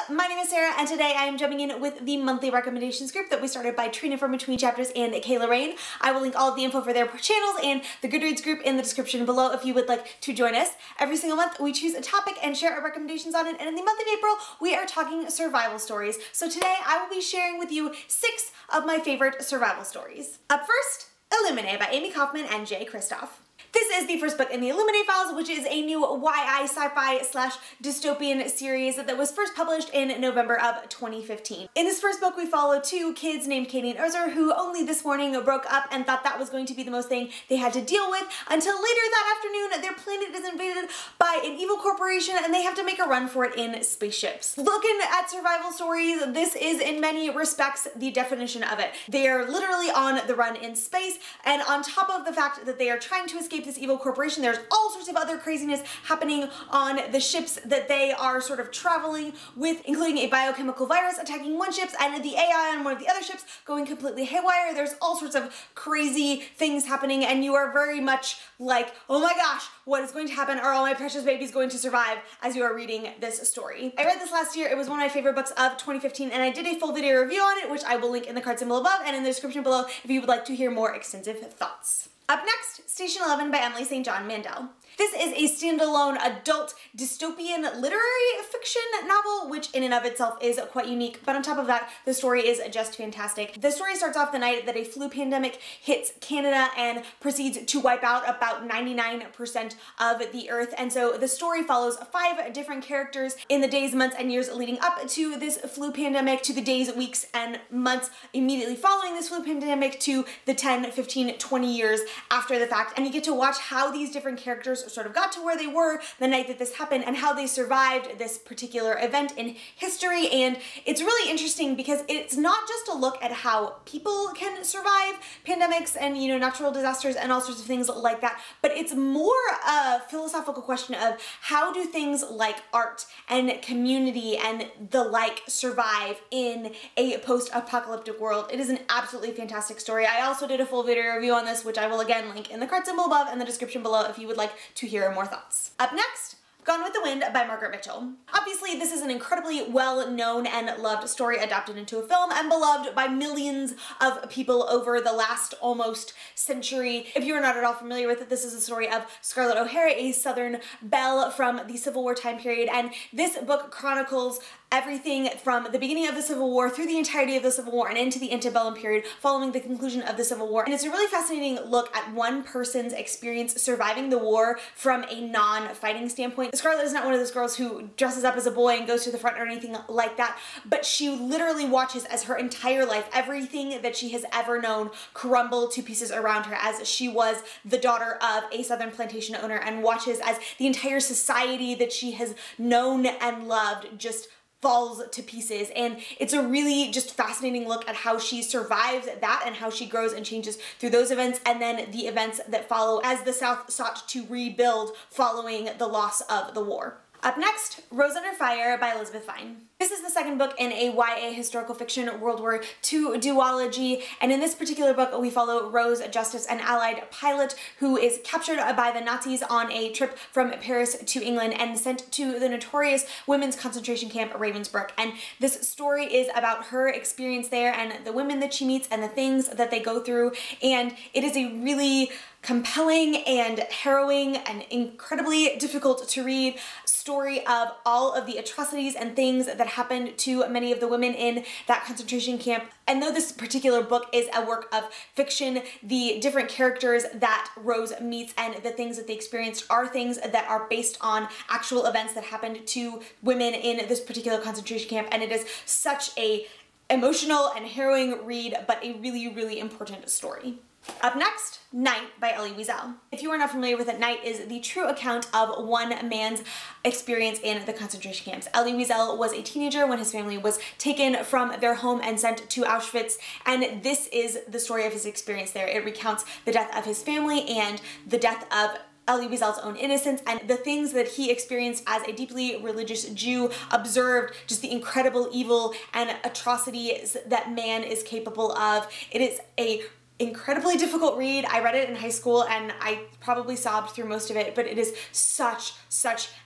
my name is Sarah, and today I am jumping in with the monthly recommendations group that we started by Trina from Between Chapters and Kayla Rain. I will link all of the info for their channels and the Goodreads group in the description below if you would like to join us. Every single month we choose a topic and share our recommendations on it, and in the month of April we are talking survival stories. So today I will be sharing with you 6 of my favorite survival stories. Up first, Illuminated by Amy Kaufman and Jay Kristoff. This is the first book in the Illuminated files, which is a new YI sci-fi / dystopian series that was first published in November of 2015. In this first book, we follow 2 kids named Katie and Ozer who only this morning broke up and thought that was going to be the most thing they had to deal with until later that afternoon their planet is invaded by an evil corporation and they have to make a run for it in spaceships. Looking at survival stories, this is in many respects the definition of it. They are literally on the run in space, and on top of the fact that they are trying to escape this evil corporation, there's all sorts of other craziness happening on the ships that they are sort of traveling with, including a biochemical virus attacking one ship and the AI on one of the other ships going completely haywire. There's all sorts of crazy things happening, and you are very much like, oh my gosh, what is going to happen? Are all my precious babies going to survive as you are reading this story? I read this last year. It was one of my favorite books of 2015, and I did a full video review on it, which I will link in the card symbol above and in the description below if you would like to hear more extensive thoughts. Up next, Station 11 by Emily St. John Mandel. This is a standalone adult dystopian literary fiction novel, which in and of itself is quite unique, but on top of that, the story is just fantastic. The story starts off the night that a flu pandemic hits Canada and proceeds to wipe out about 99% of the earth, and so the story follows 5 different characters in the days, months, and years leading up to this flu pandemic, to the days, weeks, and months immediately following this flu pandemic, to the 10, 15, 20 years after the fact, and you get to watch how these different characters sort of got to where they were the night that this happened and how they survived this particular event in history. And it's really interesting because it's not just a look at how people can survive pandemics and, you know, natural disasters and all sorts of things like that, but it's more a philosophical question of how do things like art and community and the like survive in a post-apocalyptic world. It is an absolutely fantastic story. I also did a full video review on this, which I will again link in the card symbol above and the description below if you would like to hear more thoughts. Up next, Gone with the Wind by Margaret Mitchell. Obviously, this is an incredibly well-known and loved story adapted into a film and beloved by millions of people over the last almost century. If you are not at all familiar with it, this is a story of Scarlett O'Hara, a Southern belle from the Civil War time period, and this book chronicles everything from the beginning of the Civil War through the entirety of the Civil War and into the antebellum period following the conclusion of the Civil War. And it's a really fascinating look at one person's experience surviving the war from a non-fighting standpoint. Scarlett is not one of those girls who dresses up as a boy and goes to the front or anything like that, but she literally watches as her entire life, everything that she has ever known, crumble to pieces around her, as she was the daughter of a Southern plantation owner, and watches as the entire society that she has known and loved just falls to pieces. And it's a really just fascinating look at how she survives that and how she grows and changes through those events, and then the events that follow as the South sought to rebuild following the loss of the war. Up next, Rose Under Fire by Elizabeth Fine. This is the second book in a YA historical fiction World War II duology, and in this particular book we follow Rose, a Justice and Allied pilot who is captured by the Nazis on a trip from Paris to England and sent to the notorious women's concentration camp Ravensbrück. And this story is about her experience there and the women that she meets and the things that they go through, and it is a really compelling and harrowing and incredibly difficult to read story of all of the atrocities and things that happened to many of the women in that concentration camp. And though this particular book is a work of fiction, the different characters that Rose meets and the things that they experienced are things that are based on actual events that happened to women in this particular concentration camp, and it is such a emotional and harrowing read, but a really, really important story. Up next, Night by Elie Wiesel. If you are not familiar with it, Night is the true account of one man's experience in the concentration camps. Elie Wiesel was a teenager when his family was taken from their home and sent to Auschwitz, and this is the story of his experience there. It recounts the death of his family and the death of Elie Wiesel's own innocence and the things that he experienced as a deeply religious Jew, observed just the incredible evil and atrocities that man is capable of. It is a incredibly difficult read. I read it in high school and I probably sobbed through most of it, but it is such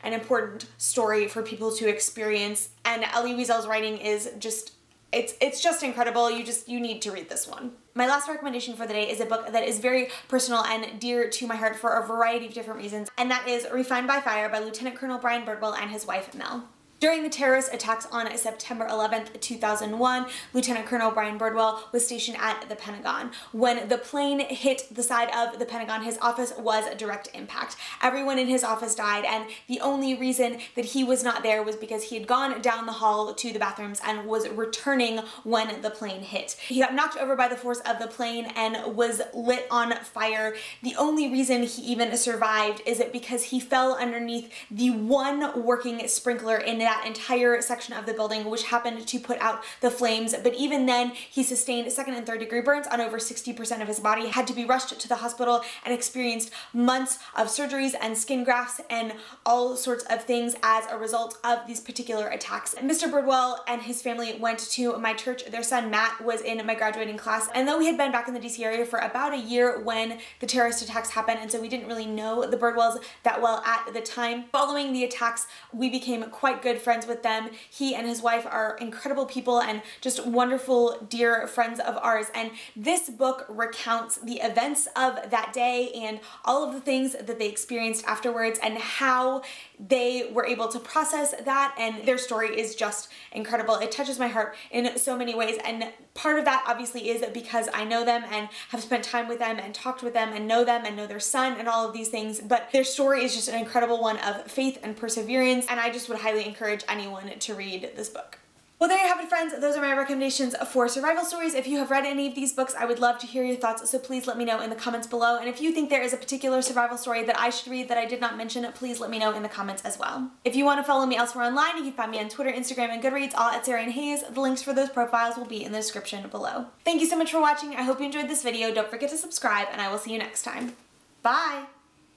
an important story for people to experience, and Elie Wiesel's writing is just, it's just incredible. You need to read this one. My last recommendation for the day is a book that is very personal and dear to my heart for a variety of different reasons, and that is Refined by Fire by Lieutenant Colonel Brian Birdwell and his wife Mel. During the terrorist attacks on September 11th, 2001, Lieutenant Colonel Brian Birdwell was stationed at the Pentagon. When the plane hit the side of the Pentagon, his office was a direct impact. Everyone in his office died, and the only reason that he was not there was because he had gone down the hall to the bathrooms and was returning when the plane hit. He got knocked over by the force of the plane and was lit on fire. The only reason he even survived is it because he fell underneath the one working sprinkler in that entire section of the building, which happened to put out the flames. But even then, he sustained second and third degree burns on over 60% of his body, had to be rushed to the hospital, and experienced months of surgeries and skin grafts and all sorts of things as a result of these particular attacks. Mr. Birdwell and his family went to my church. Their son Matt was in my graduating class, and though we had been back in the DC area for about a year when the terrorist attacks happened, and so we didn't really know the Birdwells that well at the time, following the attacks, we became quite good friends with them. He and his wife are incredible people and just wonderful, dear friends of ours. And this book recounts the events of that day and all of the things that they experienced afterwards and how they were able to process that, and their story is just incredible. It touches my heart in so many ways, and part of that obviously is because I know them and have spent time with them and talked with them and know their son and all of these things, but their story is just an incredible one of faith and perseverance, and I just would highly encourage anyone to read this book. Well, there you have it, friends. Those are my recommendations for survival stories. If you have read any of these books, I would love to hear your thoughts, so please let me know in the comments below. And if you think there is a particular survival story that I should read that I did not mention, please let me know in the comments as well. If you want to follow me elsewhere online, you can find me on Twitter, Instagram, and Goodreads, all at Sarah Ann Hayes. The links for those profiles will be in the description below. Thank you so much for watching. I hope you enjoyed this video. Don't forget to subscribe, and I will see you next time. Bye!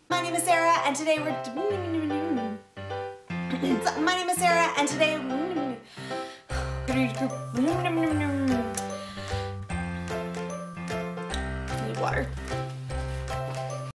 My name is Sarah, and today My name is Sarah, and today